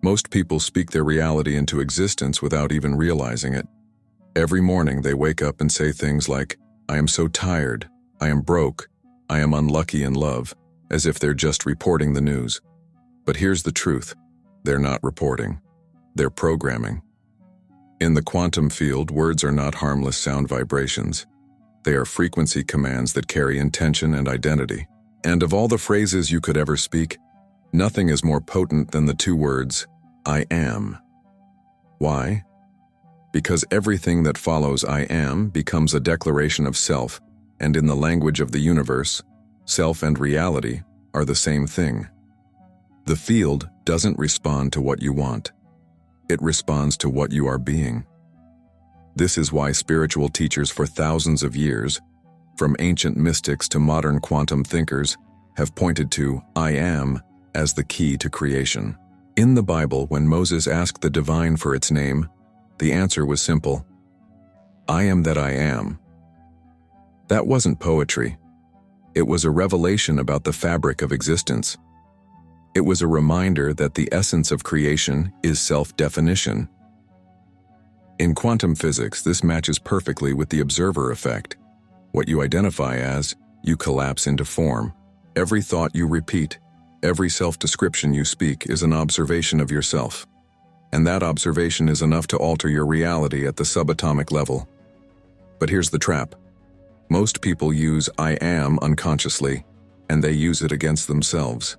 Most people speak their reality into existence without even realizing it. Every morning they wake up and say things like, "I am so tired, I am broke, I am unlucky in love," as if they're just reporting the news. But here's the truth. They're not reporting. They're programming. In the quantum field, words are not harmless sound vibrations. They are frequency commands that carry intention and identity. And of all the phrases you could ever speak, nothing is more potent than the two words, "I am." Why? Because everything that follows "I am" becomes a declaration of self, and in the language of the universe, self and reality are the same thing. The field doesn't respond to what you want. It responds to what you are being. This is why spiritual teachers for thousands of years, from ancient mystics to modern quantum thinkers, have pointed to "I am" as the key to creation. In the Bible, when Moses asked the divine for its name, the answer was simple: "I am that I am." That wasn't poetry. It was a revelation about the fabric of existence. It was a reminder that the essence of creation is self-definition. In quantum physics, this matches perfectly with the observer effect. What you identify as, you collapse into form. Every thought you repeat, every self-description you speak is an observation of yourself. And that observation is enough to alter your reality at the subatomic level. But here's the trap. Most people use "I am" unconsciously, and they use it against themselves.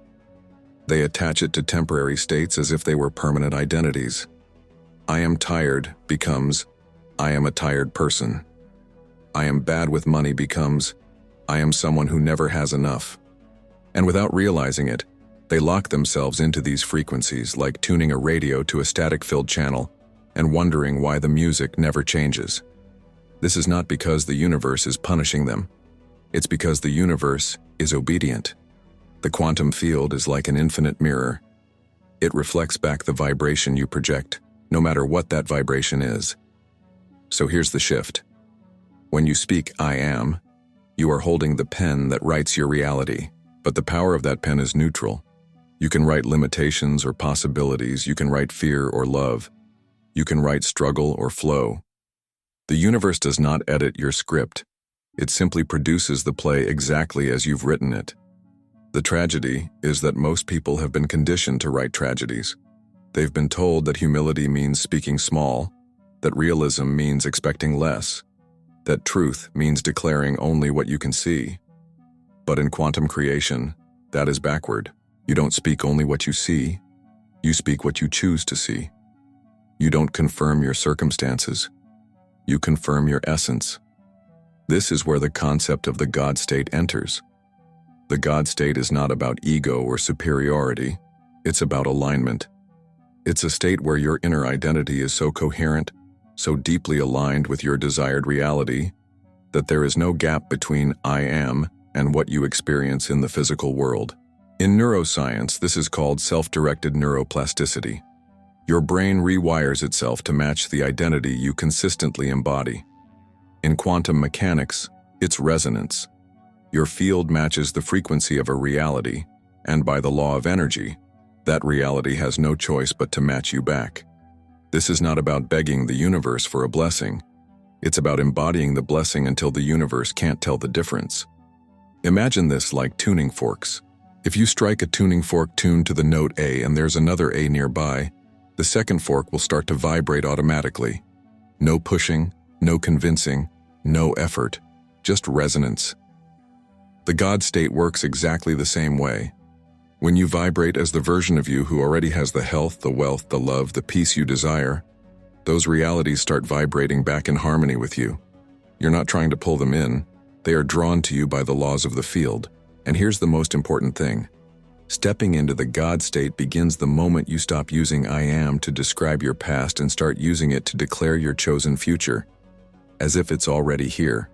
They attach it to temporary states as if they were permanent identities. "I am tired" becomes, "I am a tired person." "I am bad with money" becomes, "I am someone who never has enough." And without realizing it, they lock themselves into these frequencies, like tuning a radio to a static-filled channel and wondering why the music never changes. This is not because the universe is punishing them. It's because the universe is obedient. The quantum field is like an infinite mirror. It reflects back the vibration you project, no matter what that vibration is. So here's the shift. When you speak "I am," you are holding the pen that writes your reality, but the power of that pen is neutral. You can write limitations or possibilities, you can write fear or love, you can write struggle or flow. The universe does not edit your script. It simply produces the play exactly as you've written it. The tragedy is that most people have been conditioned to write tragedies. They've been told that humility means speaking small, that realism means expecting less, that truth means declaring only what you can see. But in quantum creation, that is backward. You don't speak only what you see, you speak what you choose to see. You don't confirm your circumstances, you confirm your essence. This is where the concept of the God state enters. The God state is not about ego or superiority, it's about alignment. It's a state where your inner identity is so coherent, so deeply aligned with your desired reality, that there is no gap between "I am" and what you experience in the physical world. In neuroscience, this is called self-directed neuroplasticity. Your brain rewires itself to match the identity you consistently embody. In quantum mechanics, it's resonance. Your field matches the frequency of a reality, and by the law of energy, that reality has no choice but to match you back. This is not about begging the universe for a blessing. It's about embodying the blessing until the universe can't tell the difference. Imagine this like tuning forks. If you strike a tuning fork tuned to the note A and there's another A nearby, the second fork will start to vibrate automatically. No pushing, no convincing, no effort, just resonance. The God state works exactly the same way. When you vibrate as the version of you who already has the health, the wealth, the love, the peace you desire, those realities start vibrating back in harmony with you. You're not trying to pull them in, they are drawn to you by the laws of the field. And here's the most important thing. Stepping into the God state begins the moment you stop using "I am" to describe your past and start using it to declare your chosen future, as if it's already here.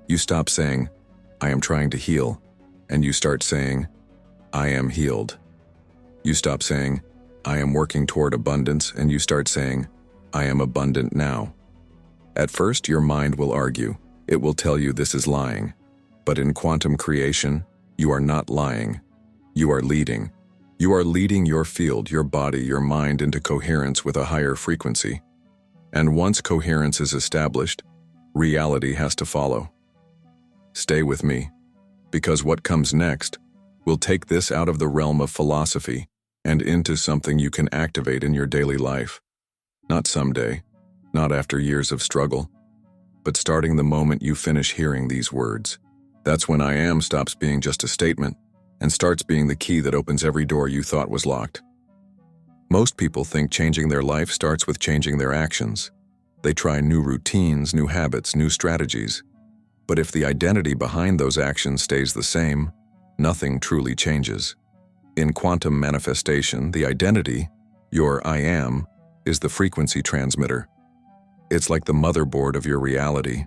You stop saying, "I am trying to heal," and you start saying, "I am healed." You stop saying, "I am working toward abundance," and you start saying, "I am abundant now." At first, your mind will argue. It will tell you this is lying. But in quantum creation, you are not lying. You are leading. You are leading your field, your body, your mind into coherence with a higher frequency. And once coherence is established, reality has to follow. Stay with me, because what comes next will take this out of the realm of philosophy and into something you can activate in your daily life. Not someday, not after years of struggle, but starting the moment you finish hearing these words. That's when I am stops being just a statement and starts being the key that opens every door you thought was locked. Most people think changing their life starts with changing their actions. They try new routines, new habits, new strategies. But if the identity behind those actions stays the same, nothing truly changes. In quantum manifestation, the identity, your I am, is the frequency transmitter. It's like the motherboard of your reality.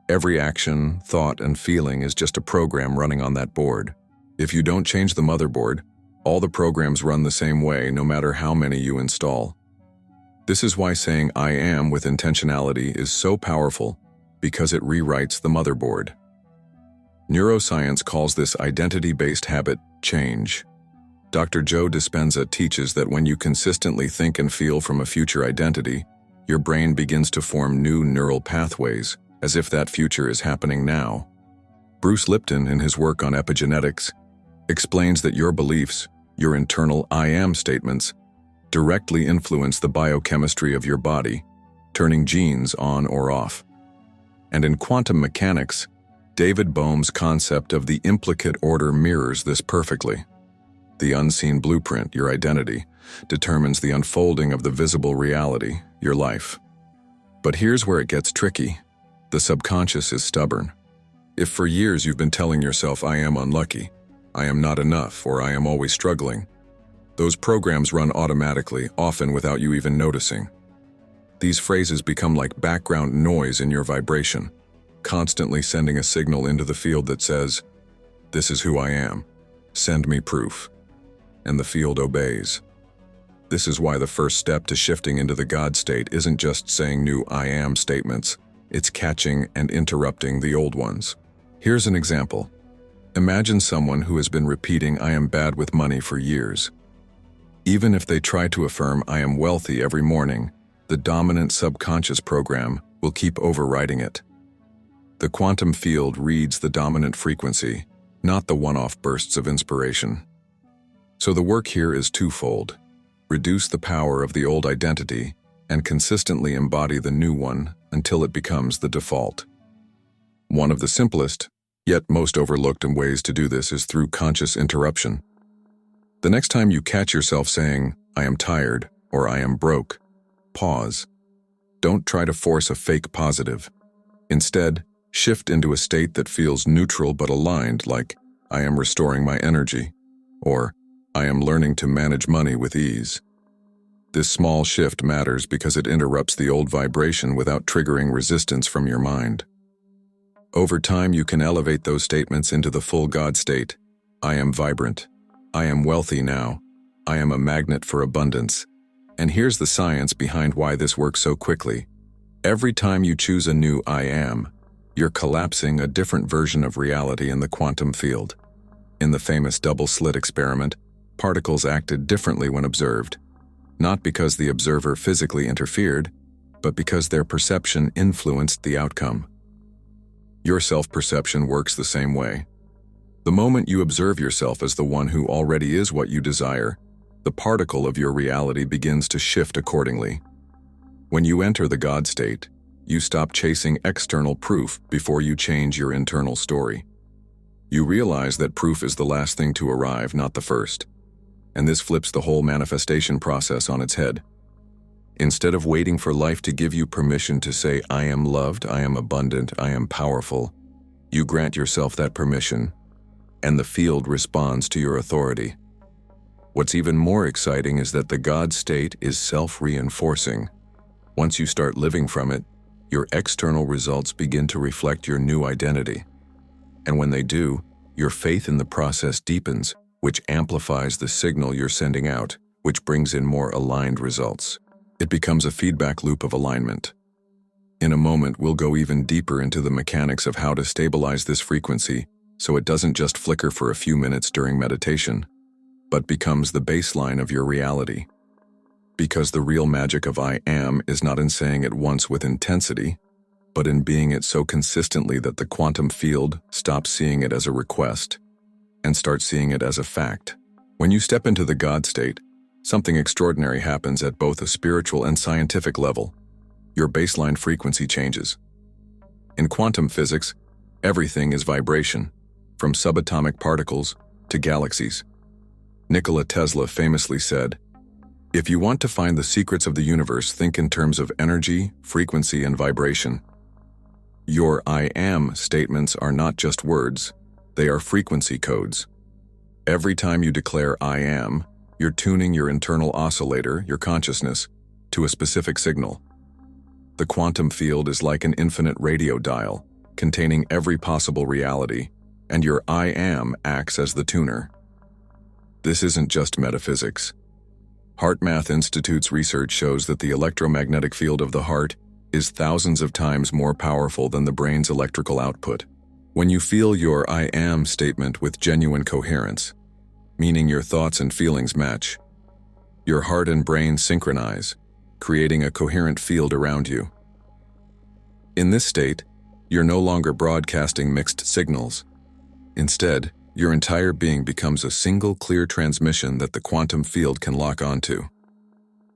Every action, thought, and feeling is just a program running on that board. If you don't change the motherboard, all the programs run the same way no matter how many you install. This is why saying I am with intentionality is so powerful, because it rewrites the motherboard. Neuroscience calls this identity-based habit change. Dr. Joe Dispenza teaches that when you consistently think and feel from a future identity, your brain begins to form new neural pathways, as if that future is happening now. Bruce Lipton, in his work on epigenetics, explains that your beliefs, your internal I am statements, directly influence the biochemistry of your body, turning genes on or off. And in quantum mechanics, David Bohm's concept of the implicate order mirrors this perfectly. The unseen blueprint, your identity, determines the unfolding of the visible reality, your life. But here's where it gets tricky. The subconscious is stubborn. If for years you've been telling yourself, I am unlucky, I am not enough, or I am always struggling, those programs run automatically, often without you even noticing. These phrases become like background noise in your vibration, constantly sending a signal into the field that says, this is who I am, send me proof. And the field obeys. This is why the first step to shifting into the God state isn't just saying new I am statements, it's catching and interrupting the old ones. Here's an example. Imagine someone who has been repeating I am bad with money for years. Even if they try to affirm I am wealthy every morning, the dominant subconscious program will keep overriding it. The quantum field reads the dominant frequency, not the one-off bursts of inspiration. So the work here is twofold. Reduce the power of the old identity and consistently embody the new one until it becomes the default. One of the simplest, yet most overlooked ways to do this is through conscious interruption. The next time you catch yourself saying, I am tired, or I am broke, pause. Don't try to force a fake positive. Instead, shift into a state that feels neutral but aligned, like, I am restoring my energy, or I am learning to manage money with ease. This small shift matters because it interrupts the old vibration without triggering resistance from your mind. Over time, you can elevate those statements into the full God state. I am vibrant. I am wealthy now. I am a magnet for abundance. And here's the science behind why this works so quickly. Every time you choose a new I am, you're collapsing a different version of reality in the quantum field. In the famous double-slit experiment, particles acted differently when observed, not because the observer physically interfered, but because their perception influenced the outcome. Your self-perception works the same way. The moment you observe yourself as the one who already is what you desire, the particle of your reality begins to shift accordingly. When you enter the God state, you stop chasing external proof before you change your internal story. You realize that proof is the last thing to arrive, not the first. And this flips the whole manifestation process on its head. Instead of waiting for life to give you permission to say, I am loved, I am abundant, I am powerful, you grant yourself that permission, and the field responds to your authority. What's even more exciting is that the God state is self-reinforcing. Once you start living from it, your external results begin to reflect your new identity. And when they do, your faith in the process deepens, which amplifies the signal you're sending out, which brings in more aligned results. It becomes a feedback loop of alignment. In a moment, we'll go even deeper into the mechanics of how to stabilize this frequency so it doesn't just flicker for a few minutes during meditation. but becomes the baseline of your reality. Because the real magic of I am is not in saying it once with intensity, but in being it so consistently that the quantum field stops seeing it as a request and starts seeing it as a fact. When you step into the God state, something extraordinary happens at both a spiritual and scientific level. Your baseline frequency changes. In quantum physics, everything is vibration, from subatomic particles to galaxies. Nikola Tesla famously said, "If you want to find the secrets of the universe, think in terms of energy, frequency, and vibration." Your I am statements are not just words, they are frequency codes. Every time you declare I am, you're tuning your internal oscillator, your consciousness, to a specific signal. The quantum field is like an infinite radio dial, containing every possible reality, and your I am acts as the tuner. This isn't just metaphysics. HeartMath Institute's research shows that the electromagnetic field of the heart is thousands of times more powerful than the brain's electrical output. When you feel your I am statement with genuine coherence, meaning your thoughts and feelings match, your heart and brain synchronize, creating a coherent field around you. In this state, you're no longer broadcasting mixed signals. Instead, your entire being becomes a single clear transmission that the quantum field can lock onto.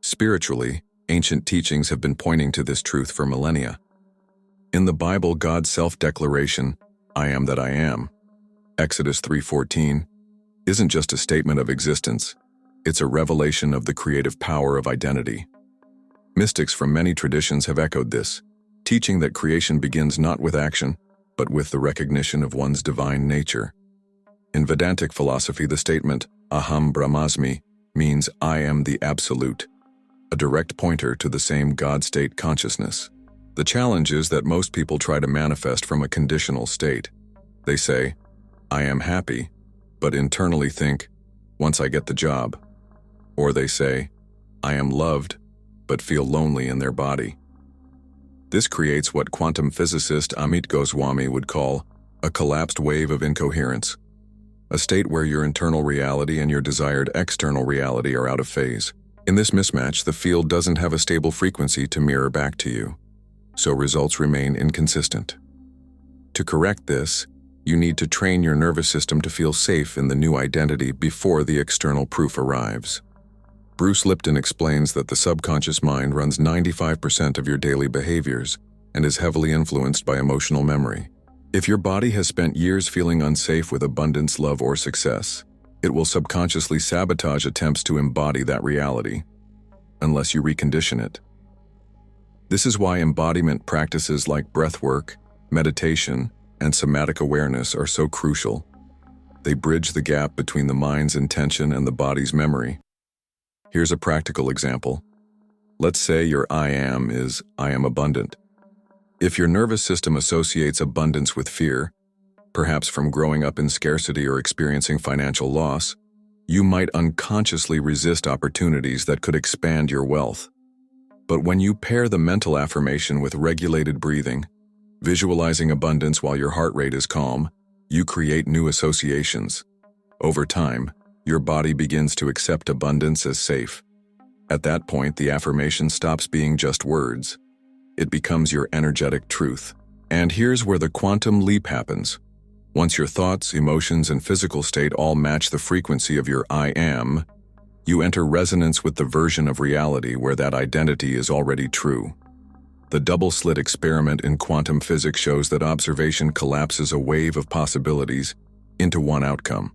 Spiritually, ancient teachings have been pointing to this truth for millennia. In the Bible, God's self-declaration, "I am that I am," Exodus 3:14, isn't just a statement of existence, it's a revelation of the creative power of identity. Mystics from many traditions have echoed this, teaching that creation begins not with action, but with the recognition of one's divine nature. In Vedantic philosophy, the statement, "Aham Brahmasmi," means I am the Absolute, a direct pointer to the same God-state consciousness. The challenge is that most people try to manifest from a conditional state. They say, "I am happy," but internally think, "once I get the job." Or they say, "I am loved," but feel lonely in their body. This creates what quantum physicist Amit Goswami would call a collapsed wave of incoherence, a state where your internal reality and your desired external reality are out of phase. In this mismatch, the field doesn't have a stable frequency to mirror back to you, so results remain inconsistent. To correct this, you need to train your nervous system to feel safe in the new identity before the external proof arrives. Bruce Lipton explains that the subconscious mind runs 95% of your daily behaviors and is heavily influenced by emotional memory. If your body has spent years feeling unsafe with abundance, love, or success, it will subconsciously sabotage attempts to embody that reality, unless you recondition it. This is why embodiment practices like breathwork, meditation, and somatic awareness are so crucial. They bridge the gap between the mind's intention and the body's memory. Here's a practical example. Let's say your I am is, "I am abundant." If your nervous system associates abundance with fear, perhaps from growing up in scarcity or experiencing financial loss, you might unconsciously resist opportunities that could expand your wealth. But when you pair the mental affirmation with regulated breathing, visualizing abundance while your heart rate is calm, you create new associations. Over time, your body begins to accept abundance as safe. At that point, the affirmation stops being just words. It becomes your energetic truth. And here's where the quantum leap happens. Once your thoughts, emotions, and physical state all match the frequency of your I am, you enter resonance with the version of reality where that identity is already true. The double-slit experiment in quantum physics shows that observation collapses a wave of possibilities into one outcome.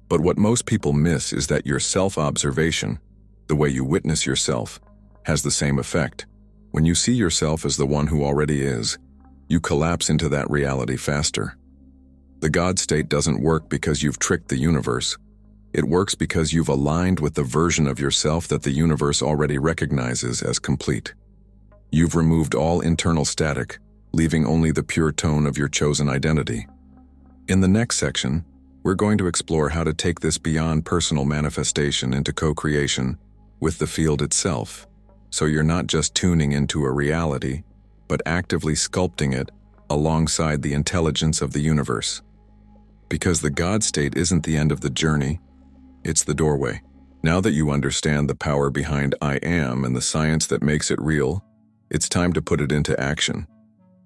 But what most people miss is that your self-observation, the way you witness yourself, has the same effect. When you see yourself as the one who already is, you collapse into that reality faster. The God state doesn't work because you've tricked the universe. It works because you've aligned with the version of yourself that the universe already recognizes as complete. You've removed all internal static, leaving only the pure tone of your chosen identity. In the next section, we're going to explore how to take this beyond personal manifestation into co-creation with the field itself, so you're not just tuning into a reality, but actively sculpting it alongside the intelligence of the universe. Because the God state isn't the end of the journey, It's the doorway. Now that you understand the power behind I am and the science that makes it real, it's time to put it into action.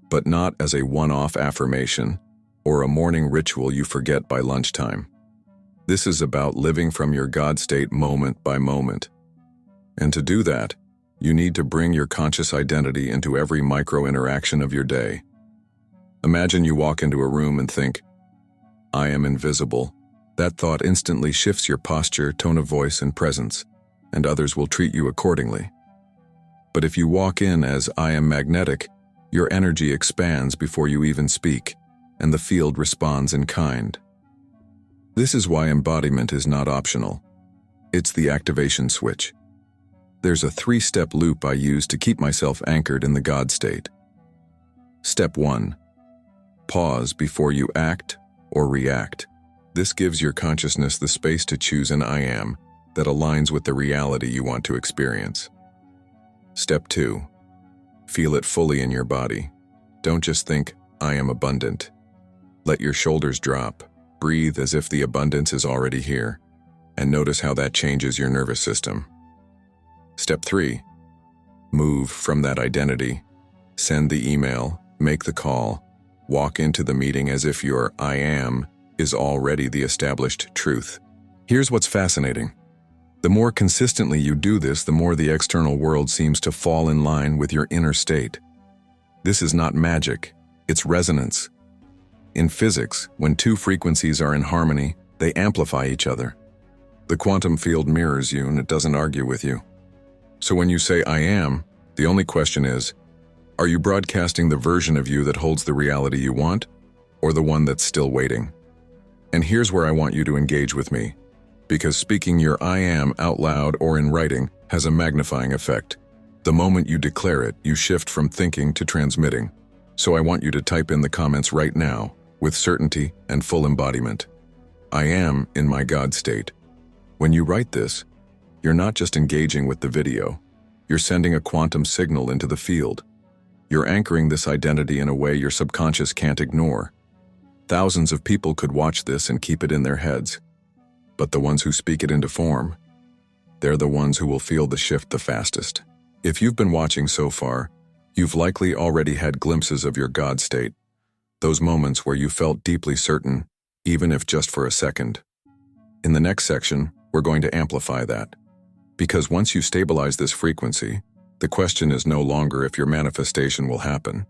But not as a one-off affirmation or a morning ritual you forget by lunchtime. This is about living from your God state moment by moment. And to do that, you need to bring your conscious identity into every micro-interaction of your day. Imagine you walk into a room and think, I am invisible. That thought instantly shifts your posture, tone of voice, and presence, and others will treat you accordingly. But if you walk in as I am magnetic, your energy expands before you even speak, and the field responds in kind. This is why embodiment is not optional. It's the activation switch. There's a 3-step loop I use to keep myself anchored in the God state. Step 1. Pause before you act or react. This gives your consciousness the space to choose an I am that aligns with the reality you want to experience. Step 2. Feel it fully in your body. Don't just think, I am abundant. Let your shoulders drop. Breathe as if the abundance is already here, and notice how that changes your nervous system. Step 3. Move from that identity. Send the email, make the call, walk into the meeting as if your I am is already the established truth. Here's what's fascinating. The more consistently you do this, the more the external world seems to fall in line with your inner state. This is not magic, it's resonance. In physics, when two frequencies are in harmony, they amplify each other. The quantum field mirrors you and it doesn't argue with you. So when you say I am, the only question is, are you broadcasting the version of you that holds the reality you want, or the one that's still waiting? And here's where I want you to engage with me, because speaking your I am out loud or in writing has a magnifying effect. The moment you declare it, you shift from thinking to transmitting. So I want you to type in the comments right now, with certainty and full embodiment. I am in my God state. When you write this, you're not just engaging with the video, you're sending a quantum signal into the field. You're anchoring this identity in a way your subconscious can't ignore. Thousands of people could watch this and keep it in their heads. But the ones who speak it into form, they're the ones who will feel the shift the fastest. If you've been watching so far, you've likely already had glimpses of your God state, those moments where you felt deeply certain, even if just for a second. In the next section, we're going to amplify that. Because once you stabilize this frequency, the question is no longer if your manifestation will happen.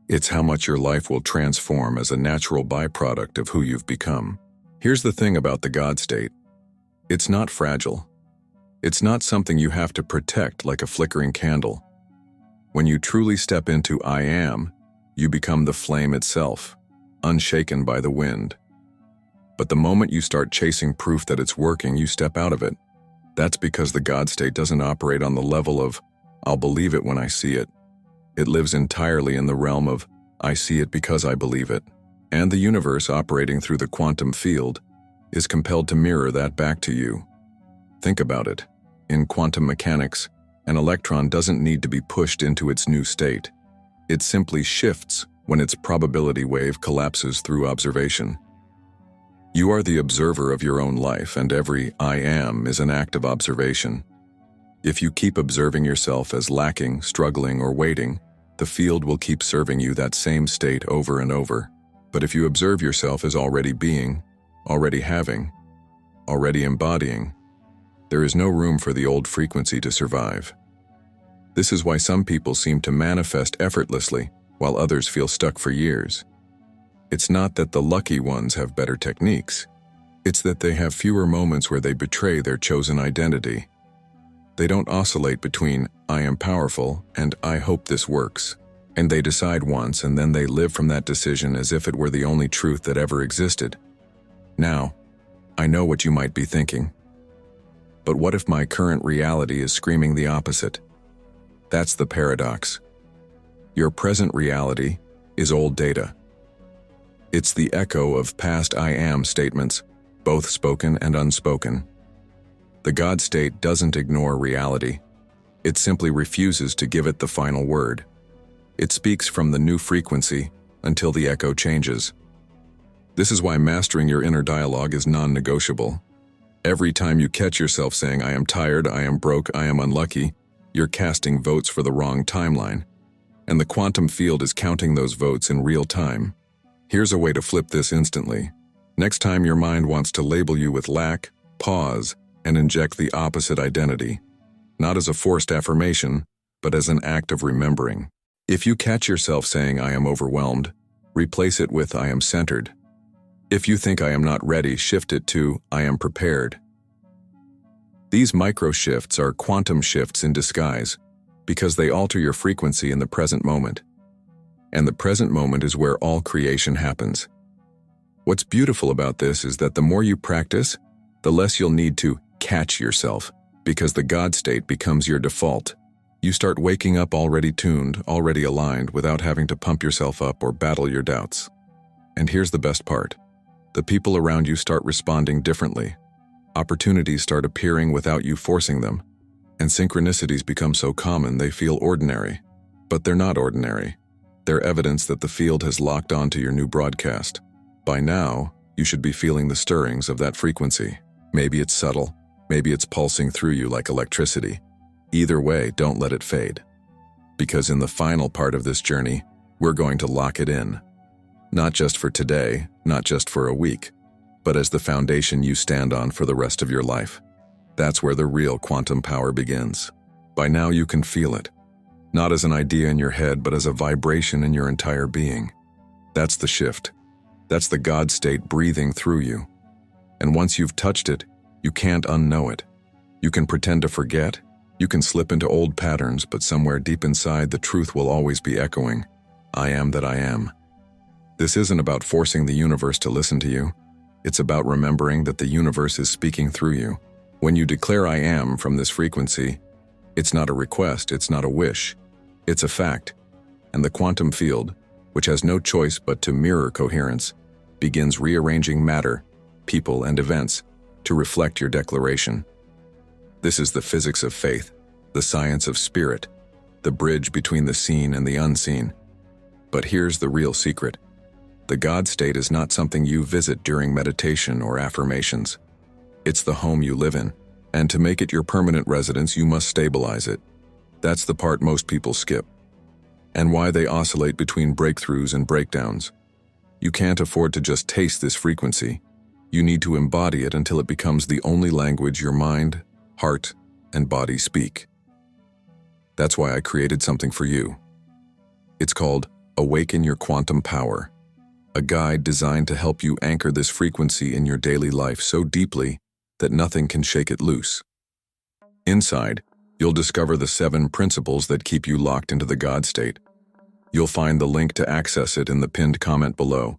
It's how much your life will transform as a natural byproduct of who you've become. Here's the thing about the God state. It's not fragile. It's not something you have to protect like a flickering candle. When you truly step into I am, you become the flame itself, unshaken by the wind. But the moment you start chasing proof that it's working, you step out of it. That's because the God state doesn't operate on the level of, I'll believe it when I see it. It lives entirely in the realm of, I see it because I believe it. And the universe operating through the quantum field is compelled to mirror that back to you. Think about it. In quantum mechanics, an electron doesn't need to be pushed into its new state. It simply shifts when its probability wave collapses through observation. You are the observer of your own life, and every I am is an act of observation. If you keep observing yourself as lacking, struggling, or waiting, the field will keep serving you that same state over and over. But if you observe yourself as already being, already having, already embodying, there is no room for the old frequency to survive. This is why some people seem to manifest effortlessly, while others feel stuck for years. It's not that the lucky ones have better techniques. It's that they have fewer moments where they betray their chosen identity. They don't oscillate between, I am powerful, and I hope this works. And they decide once, and then they live from that decision as if it were the only truth that ever existed. Now, I know what you might be thinking. But what if my current reality is screaming the opposite? That's the paradox. Your present reality is old data. It's the echo of past I am statements, both spoken and unspoken. The God state doesn't ignore reality. It simply refuses to give it the final word. It speaks from the new frequency until the echo changes. This is why mastering your inner dialogue is non-negotiable. Every time you catch yourself saying, I am tired, I am broke, I am unlucky, you're casting votes for the wrong timeline. And the quantum field is counting those votes in real time. Here's a way to flip this instantly. Next time your mind wants to label you with lack, pause and inject the opposite identity. Not as a forced affirmation, but as an act of remembering. If you catch yourself saying, I am overwhelmed, replace it with, I am centered. If you think I am not ready, shift it to, I am prepared. These micro shifts are quantum shifts in disguise because they alter your frequency in the present moment. And the present moment is where all creation happens. What's beautiful about this is that the more you practice, the less you'll need to catch yourself, because the God state becomes your default. You start waking up already tuned, already aligned, without having to pump yourself up or battle your doubts. And here's the best part. The people around you start responding differently. Opportunities start appearing without you forcing them. And synchronicities become so common they feel ordinary. But they're not ordinary. They're evidence that the field has locked onto your new broadcast. By now, you should be feeling the stirrings of that frequency. Maybe it's subtle, maybe it's pulsing through you like electricity. Either way, don't let it fade. Because in the final part of this journey, we're going to lock it in. Not just for today, not just for a week, but as the foundation you stand on for the rest of your life. That's where the real quantum power begins. By now you can feel it. Not as an idea in your head, but as a vibration in your entire being. That's the shift. That's the God state breathing through you. And once you've touched it, you can't unknow it. You can pretend to forget, you can slip into old patterns, but somewhere deep inside the truth will always be echoing, I am that I am. This isn't about forcing the universe to listen to you. It's about remembering that the universe is speaking through you. When you declare I am from this frequency, it's not a request, it's not a wish. It's a fact. And the quantum field, which has no choice but to mirror coherence, begins rearranging matter, people, and events to reflect your declaration. This is the physics of faith, the science of spirit, the bridge between the seen and the unseen. But here's the real secret. The God state is not something you visit during meditation or affirmations. It's the home you live in, and to make it your permanent residence, you must stabilize it. That's the part most people skip. And why they oscillate between breakthroughs and breakdowns. You can't afford to just taste this frequency. You need to embody it until it becomes the only language your mind, heart, and body speak. That's why I created something for you. It's called Awaken Your Quantum Power, a guide designed to help you anchor this frequency in your daily life so deeply that nothing can shake it loose. Inside, you'll discover the 7 principles that keep you locked into the God state. You'll find the link to access it in the pinned comment below.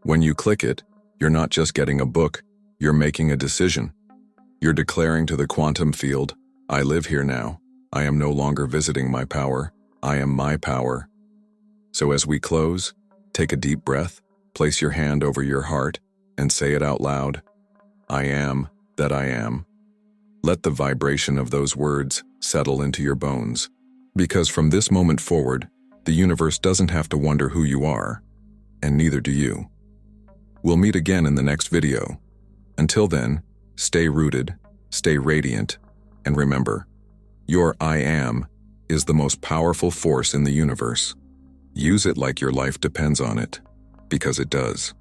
When you click it, you're not just getting a book, you're making a decision. You're declaring to the quantum field, I live here now. I am no longer visiting my power. I am my power. So as we close, take a deep breath, place your hand over your heart, and say it out loud. I am that I am. Let the vibration of those words settle into your bones. Because from this moment forward, the universe doesn't have to wonder who you are, and neither do you. We'll meet again in the next video. Until then, stay rooted, stay radiant, and remember, your I am is the most powerful force in the universe. Use it like your life depends on it, because it does.